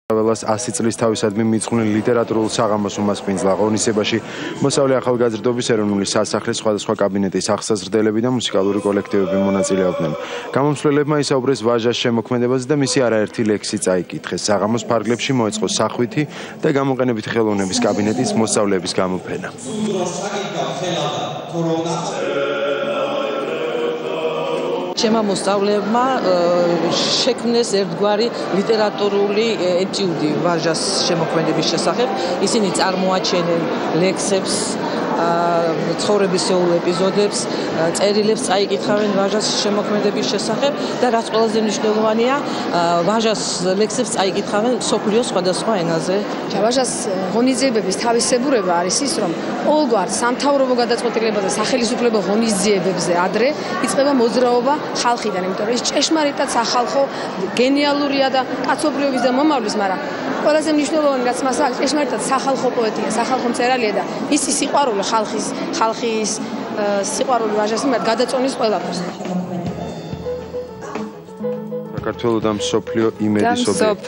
ველას 100 წლის თავისადმი მიძღვნილ ლიტერატურულ საღამოს უმასპინძლა ღონისძიებაში მოსავლე ახალგაზრდობის ეროვნული სასახლის სხვადასხვა კაბინეტის ახსაზრდელები და მუსიკალური კოლექტივები მონაწილეობდნენ. გამომცვლელებმა ისაუბრეს ვაჟას შემოქმედებაზე და მისი არაერთი ლექსი წაიკითხეს. საღამოს ფარგლებში მოეწყო სახვითი და გამოყენებითი ხელოვნების კაბინეტის მოსწავლეების გამოფენა. Ჩემმა მოსწავლეებმა შექმნეს ერთგვარი ლიტერატურული ეტიუდი ვაჟას შემოქმედების შესახებ. ისინი წარმოაჩენენ ლექსებს, ცხოვრებისეულ ეპიზოდებს, წერილებს წაიკითხავენ ვაჟას შემოქმედების შესახებ და რაც ყველაზე მნიშვნელოვანია, ვაჟას ლექსებს წაიკითხავენ მსოფლიოს სხვადასხვა ენაზე. ვაჟას ღონისძიებების თავისებურება არის ის, რომ ყოველგვარ სამთავრობო გადაწყვეტილებაზე, სახელისუფლებო ღონისძიებებზე ადრე იწყება მოძრაობა ხალხიდან, იმიტომ რომ ის ჭეშმარიტად სახალხო გენიალურია და კაცობრიობის და მომავლის, მაგრამ ყველაზე მნიშვნელოვანი რაც მას აქვს, ჭეშმარიტად სახალხო პოეტია, სახალხო მწერალია და ისი სიყვარული ხალხის სიყვარული ვაჟას მიმართ გადაწონის ყველაფერს. საქართველოს და მსოფლიო იმედის ობიექტი.